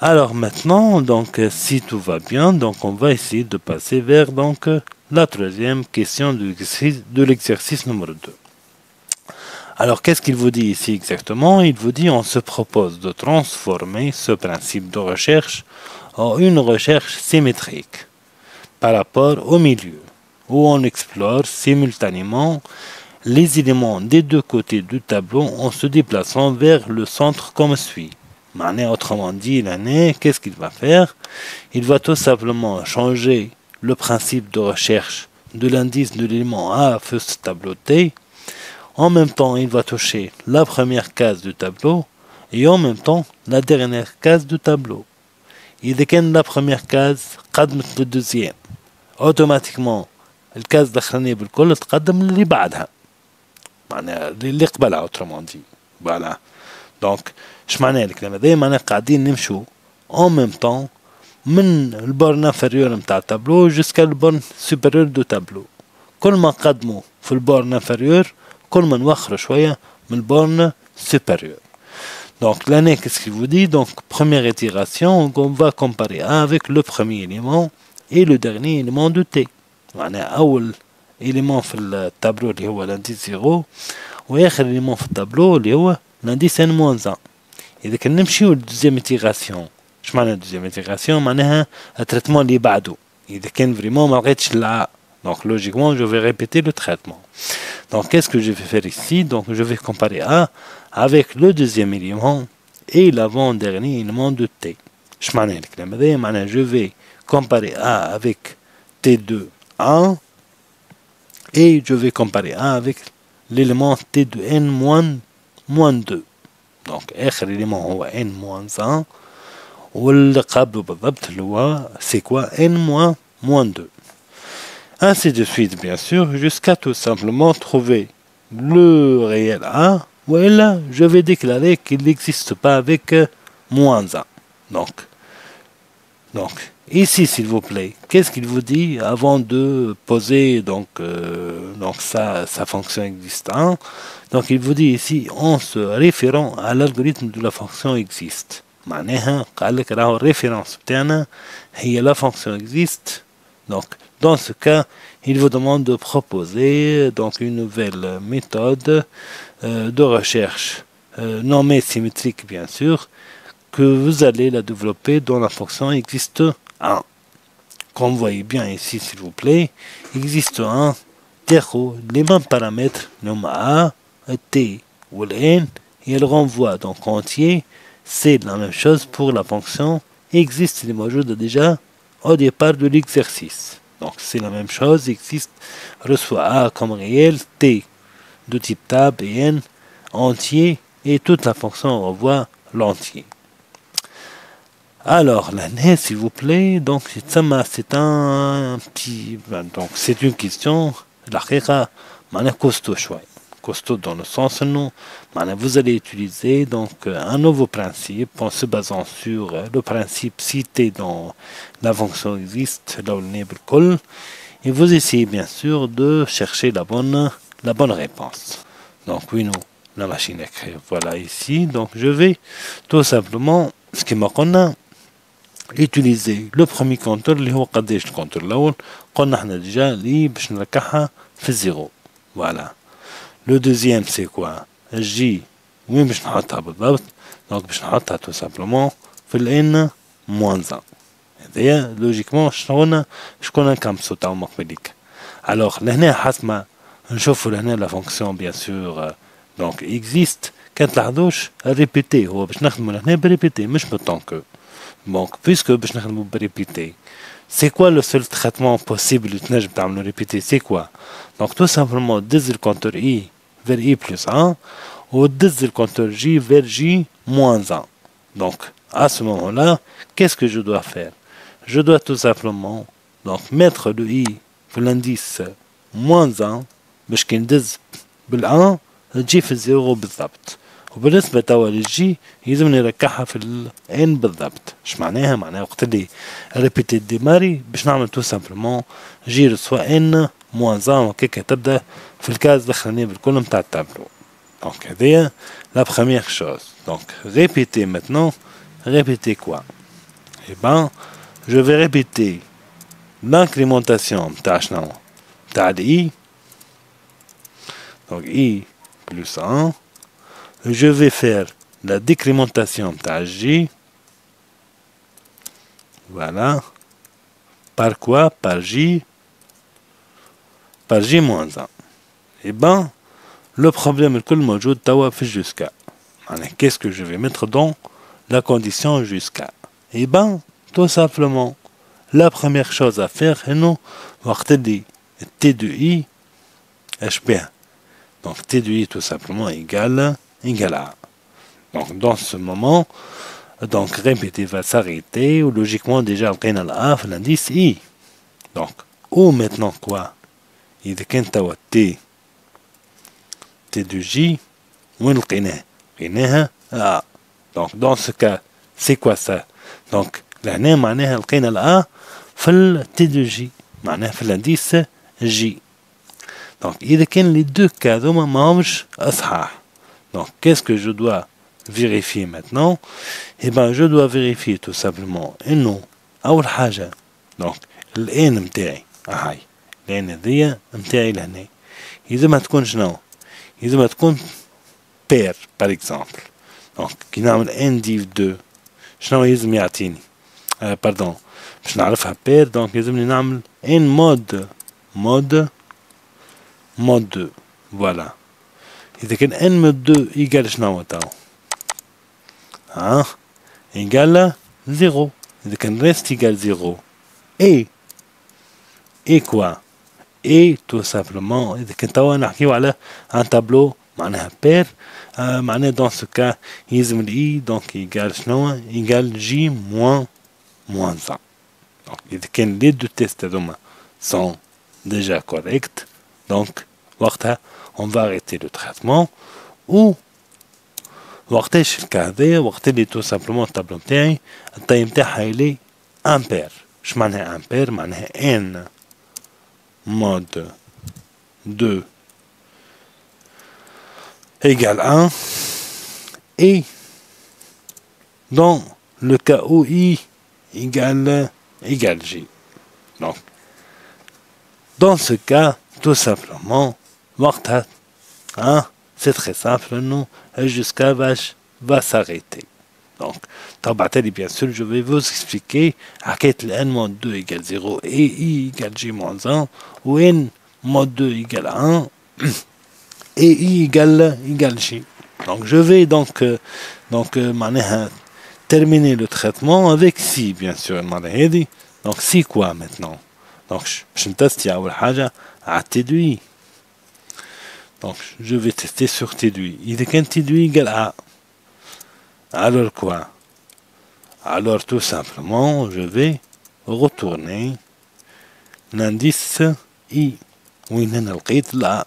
Alors maintenant, donc si tout va bien, donc on va essayer de passer vers la troisième question de l'exercice numéro 2. Alors qu'est-ce qu'il vous dit ici exactement? Il vous dit on se propose de transformer ce principe de recherche en une recherche symétrique par rapport au milieu, où on explore simultanément les éléments des deux côtés du tableau en se déplaçant vers le centre comme suit. Autrement dit, l'année, qu'est-ce qu'il va faire? Il va tout simplement changer le principe de recherche de l'indice de l'élément A vers ce tableau T. En même temps, il va toucher la première case du tableau et en même temps la dernière case du tableau. إذا كان la première case قدمت للدوزيام automatiquement الكاز الأخرانية بالكل تقدم للي بعدها معناها اللي قبلها autrement dit. Voilà. Donc اش معناه الكلام هذا؟ معناه قاعدين نمشوا en même temps من البورن انفيريور نتاع التابلو جوسكا البورن سوبيريور دو تابلو. كل ما نقدموا في البورن انفيريور كل ما نوخروا شوية من البورن supérieur. Donc l'année, qu'est-ce qu'il vous dit? Donc première itération, on va comparer A avec le premier élément et le dernier élément de T. معناها أول élément في التابلو اللي هو l'indice 0 وآخر élément في التابلو اللي هو l'indice n-1. إذا كان نمشيو للدوزيام itération، اش معنى الدوزيام itération؟ معناها التريتمون اللي بعده. إذا كان فريمون ما لقيتش ال A. Donc logiquement, je vais répéter le traitement. Donc qu'est-ce que je vais faire ici? Donc je vais comparer A avec le deuxième élément et l'avant-dernier élément de T. Je vais comparer A avec T2A et je vais comparer A avec l'élément T de N-2. Donc آخر élément هو N-1 واللي قبله بالضبط اللي هو c'est quoi N-2. Ainsi de suite, bien sûr, jusqu'à tout simplement trouver le réel A, ou là, je vais déclarer qu'il n'existe pas avec moins 1. Donc, ici, s'il vous plaît, qu'est-ce qu'il vous dit avant de poser sa fonction existante? Donc, il vous dit ici, en se référant à l'algorithme de la fonction existe. معناها قال لك راهو الريفérence بتاعنا هي la fonction existe. Donc, dans ce cas, il vous demande de proposer une nouvelle méthode de recherche nommée symétrique, bien sûr, que vous allez la développer dans la fonction existe 1. Comme vous voyez bien ici, s'il vous plaît, existe 1, les mêmes paramètres, nom A, T ou N, et elle renvoie donc entier. C'est la même chose pour la fonction existe, les modules déjà au départ de l'exercice. Donc c'est la même chose, existe, reçoit A comme réel, T de type tab et N entier, et toute la fonction renvoie l'entier. Alors l'année, s'il vous plaît, donc c'est un petit, donc c'est une question, la costaud choix. Costaud dans le sens non, vous allez utiliser un nouveau principe en se basant sur le principe cité dans la fonction existe là où le et vous essayez bien sûr de chercher la bonne réponse. Donc oui, nous la machine écrite, voilà ici. Donc je vais tout simplement ce qui m'a utiliser le premier compteur اللي هو قداش الكونتور الاول قلنا احنا déjà اللي باش نركعها في الزيرو. Voilà. Le deuxième, c'est quoi? J, oui, باش نحطها بالضبط. Donc باش نحطها tout simplement في ال N-1. هذايا لوجيكمون شكون نكمسو تاع مقبليك. Alors لهنا حسب ما نشوفوا لهنا لا فونكسيون بيان سور donc existe كان تلاحظوش ريبيتي هو باش نخدموا لهنا بريبيتي مش بالطون كو. Donc puisque باش نخدموا بريبيتي c'est quoi le seul traitement possible تنجم تعملوا répéter? C'est quoi? Donc tout simplement دز le compteur I vers I plus 1 ou دز le compteur J vers J moins 1. Donc à ce moment-là, qu'est-ce que je dois faire? Je dois tout simplement mettre le I pour l'indice moins 1 باش كي ندز بال1 تجي في الزيرو بالضبط. وبالنسبة توا للجي يلزمني نركعها في الان بالضبط. اش معناها؟ معناها وقت اللي ريبيتي ديماري باش نعمل تو سامبلومون جي رسوا ان موان زان وكيكا تبدا في الكاز الاخرانية بالكل نتاع التابلو. دونك هذايا لا بخومييغ شوز. دونك ريبيتي ماتنون ريبيتي كوا؟ Eh ben, je vais répéter l'incrémentation de i. Donc i plus 1. Je vais faire la décrémentation de j. Voilà. Par quoi? Par j. Par j moins 1. Eh ben, le problème est que le موجود توا في jusqu'à. Qu'est-ce que je vais mettre dans la condition jusqu'à? Eh ben, tout simplement, la première chose à faire, c'est nous, وقت اللي t de i, bien. Donc t de i tout simplement égale à. Donc dans ce moment, donc répéter va s'arrêter, ou logiquement déjà on a la a l'indice i. Donc, ou maintenant quoi? إذا كان توا t de j, وين لقيناه؟ لقيناها a. Donc dans ce cas, c'est quoi ça? Donc لهنا معناها لقينا ال a في ال t de j, معناها في l'indice j. Donc إذا كان les deux cas هذوما ماهمش صحاح. Donc qu'est-ce que je dois vérifier maintenant? Eh ben je dois vérifier tout simplement إنه أول حاجة donc الان متاعي هاي الان هذيا متاعي لهنا إذا ما تكون شنو؟ إذا ما تكون pair par exemple. Donc كي نعمل n div 2 شنو يلزم يعطيني؟ باردون باش نعرفها pair donc يلزمني نعمل n mod 2. Voilà. إذا كان n mod 2 يقال شنو تاو؟ يقال 0. إذا كان reste يقال 0. Et quoi? Et tout simplement, إذا كنت توا نحكيو على un tableau معناها pair, معناها dans ce cas يلزم ال i donc يقال شنو؟ يقال j moins 1. Donc إذا كان les deux tests هذوما sont déjà corrects, donc وقتها on va arrêter le traitement, ou وقتاش الكا هذايا وقت اللي tout simplement الطابلو متاعي الطي متاعها يلي امبير. اش معناها امبير؟ معناها ان مود 2 égale 1 et dans le cas où i égale j. Donc dans ce cas tout simplement وقتها c'est très simple, nous, jusqu'à va s'arrêter. Donc, bien sûr, je vais vous expliquer à quel n mod 2 égale 0 et i égale j moins 1, ou n mod 2 égale 1 et i égale j. Donc, je vais donc terminer le traitement avec si, bien sûr. Donc, si quoi maintenant? Donc, je vais tester à t de i. Donc, je vais tester sur t de i. Il est qu'un t de i égale a. Alors quoi? Alors, tout simplement, je vais retourner l'indice i. وين هنا لقيت ال a.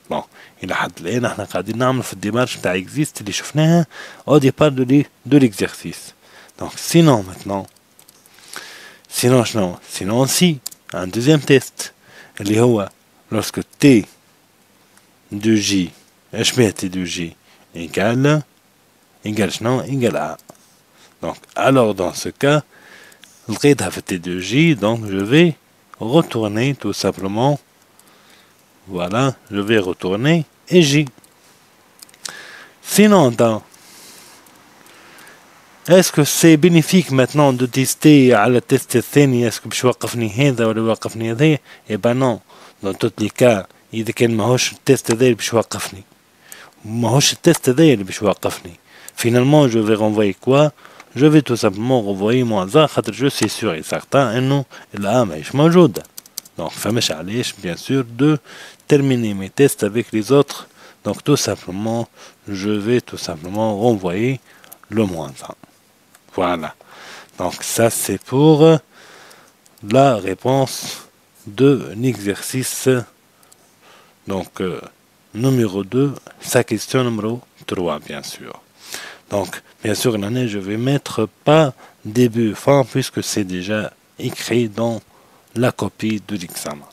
Bon, إلى حد الآن احنا قاعدين نعمل في الديمارش بتاع exist اللي شفناها au départ de l'exercice. Donc, sinon maintenant, sinon si, un deuxième test, اللي هو lorsque t de j, t de j égale a. Donc, alors dans ce cas, لقيتها في t de j, donc je vais retourner tout simplement, voilà, je vais retourner et j. Sinon, est-ce que c'est bénéfique maintenant de tester على التست الثاني est-ce que باش يوقفني هذا ولا يوقفني هذا؟ Eh ben non, dans tous les cas, إذا كان ماهوش التست هذا اللي باش يوقفني، ماهوش التست هذا اللي باش يوقفني، finalement je vais renvoyer quoi? Je vais tout simplement renvoyer moins 1 خاطر je suis sûr et certain إنه ال A ماهيش موجودة. Donc فماش علاش bien sûr de terminer mes tests avec les autres. Donc tout simplement, je vais tout simplement renvoyer le moins 1. Voilà. Donc ça c'est pour la réponse de l'exercice. Donc numéro 2, sa question numéro 3 bien sûr. Donc bien sûr l'année je vais mettre pas début fin puisque c'est déjà écrit dans la copie de l'examen.